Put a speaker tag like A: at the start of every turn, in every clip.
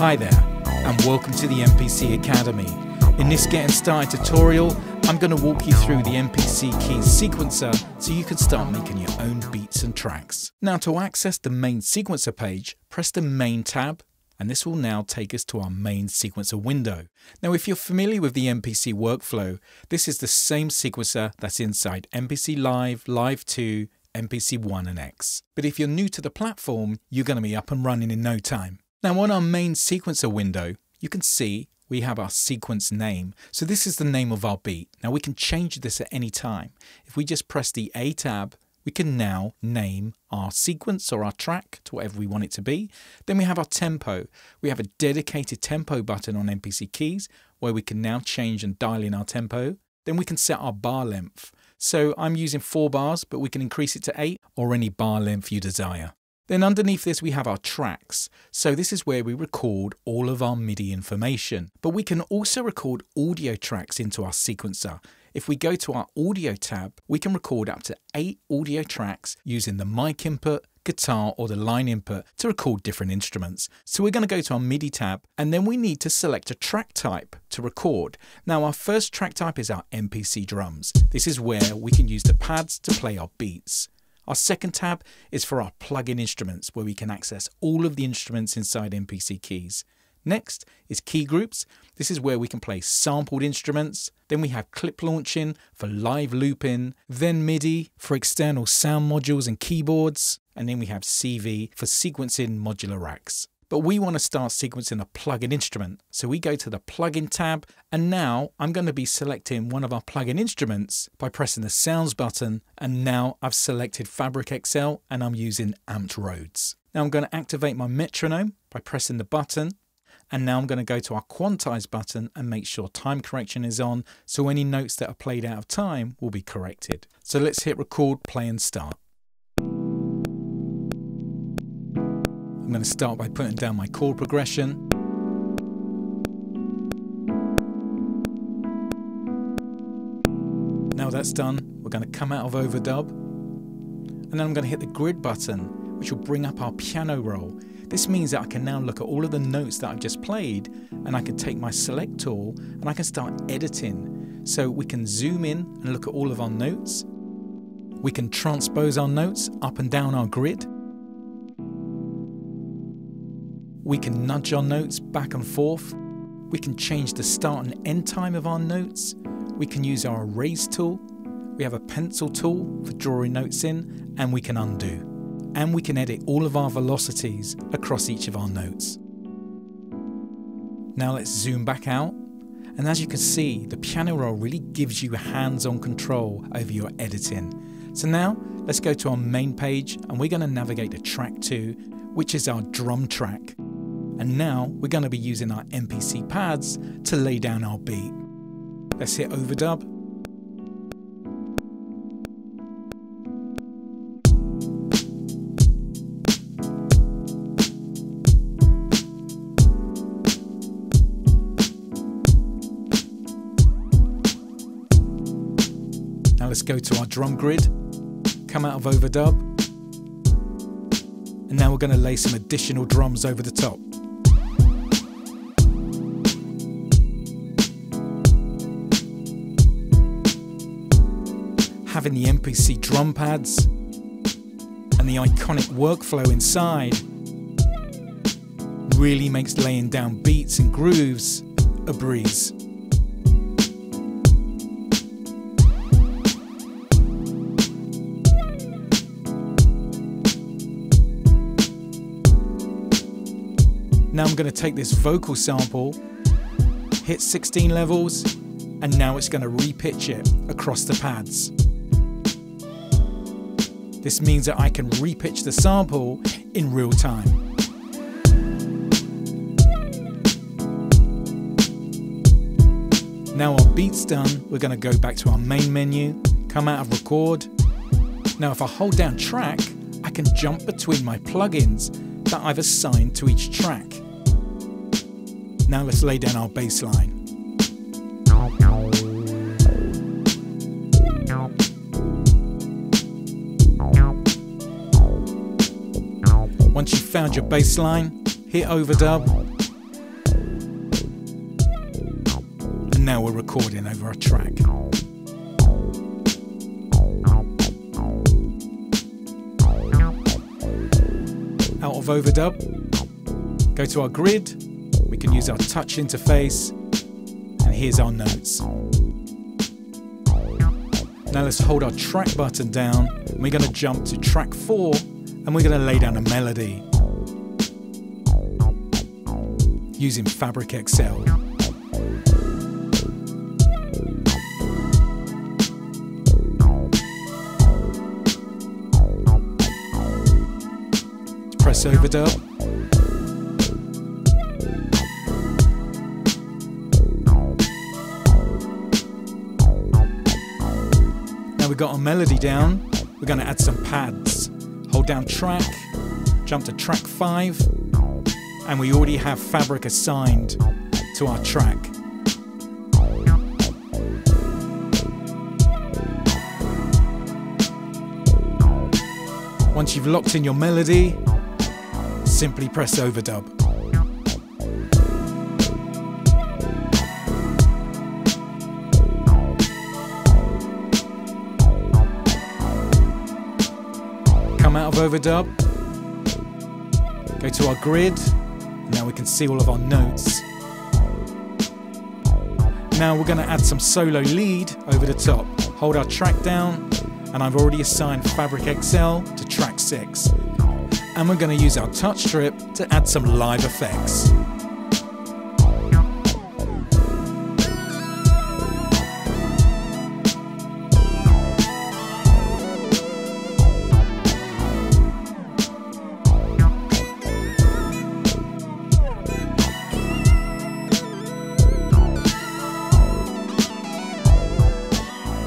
A: Hi there, and welcome to the MPC Academy. In this Getting Started tutorial, I'm going to walk you through the MPC Key sequencer so you can start making your own beats and tracks. Now, to access the main sequencer page, press the Main tab, and this will now take us to our main sequencer window. Now, if you're familiar with the MPC workflow, this is the same sequencer that's inside MPC Live, Live 2, MPC 1 and X. But if you're new to the platform, you're going to be up and running in no time. Now, on our main sequencer window, you can see we have our sequence name. So this is the name of our beat. Now we can change this at any time. If we just press the A tab, we can now name our sequence or our track to whatever we want it to be. Then we have our tempo. We have a dedicated tempo button on MPC Keys where we can now change and dial in our tempo. Then we can set our bar length. So I'm using 4 bars, but we can increase it to 8 or any bar length you desire. Then underneath this we have our tracks. So this is where we record all of our MIDI information. But we can also record audio tracks into our sequencer. If we go to our audio tab, we can record up to 8 audio tracks using the mic input, guitar or the line input to record different instruments. So we're going to go to our MIDI tab and then we need to select a track type to record. Now our first track type is our MPC drums. This is where we can use the pads to play our beats. Our second tab is for our plug-in instruments where we can access all of the instruments inside MPC Keys. Next is key groups. This is where we can play sampled instruments. Then we have clip launching for live looping. Then MIDI for external sound modules and keyboards. And then we have CV for sequencing modular racks. But we want to start sequencing a plug-in instrument. So we go to the plug-in tab and now I'm going to be selecting one of our plug-in instruments by pressing the sounds button, and now I've selected Fabric XL and I'm using Amped Rhodes. Now I'm going to activate my metronome by pressing the button, and now I'm going to go to our quantize button and make sure time correction is on so any notes that are played out of time will be corrected. So let's hit record, play and start. I'm going to start by putting down my chord progression. Now that's done, we're going to come out of overdub, and then I'm going to hit the grid button, which will bring up our piano roll. This means that I can now look at all of the notes that I've just played, and I can take my select tool and I can start editing. So we can zoom in and look at all of our notes. We can transpose our notes up and down our grid. We can nudge our notes back and forth. We can change the start and end time of our notes. We can use our erase tool. We have a pencil tool for drawing notes in, and we can undo. And we can edit all of our velocities across each of our notes. Now let's zoom back out. And as you can see, the piano roll really gives you hands-on control over your editing. So now let's go to our main page and we're going to navigate to track 2, which is our drum track. And now we're going to be using our MPC pads to lay down our beat. Let's hit overdub. Now let's go to our drum grid, come out of overdub, and now we're going to lay some additional drums over the top. Having the MPC drum pads and the iconic workflow inside really makes laying down beats and grooves a breeze. Now I'm going to take this vocal sample, hit 16 levels, and now it's going to repitch it across the pads. This means that I can repitch the sample in real time. Now our beat's done, we're going to go back to our main menu, come out of record. Now if I hold down track, I can jump between my plugins that I've assigned to each track. Now let's lay down our bass line. Once you've found your bass line, hit overdub, now we're recording over a track. Out of overdub, go to our grid, we can use our touch interface, and here's our notes. Now let's hold our track button down, and we're going to jump to track 4, and we're going to lay down a melody using Fabric XL. Press overdub. Now we've got our melody down, we're going to add some pads. Hold down track, jump to track 5, and we already have Fabric assigned to our track. Once you've locked in your melody, simply press overdub. Come out of overdub, go to our grid, and now we can see all of our notes. Now we're going to add some solo lead over the top. Hold our track down, and I've already assigned Fabric XL to track 6. And we're going to use our touch strip to add some live effects.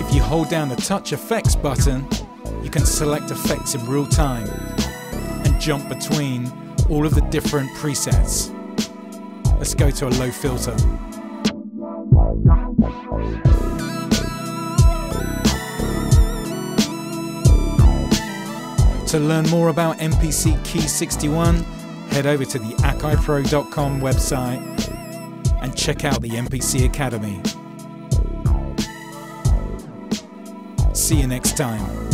A: If you hold down the touch effects button, you can select effects in real time and jump between all of the different presets. Let's go to a low filter. To learn more about MPC Key 61, head over to the akaipro.com website and check out the MPC Academy. See you next time.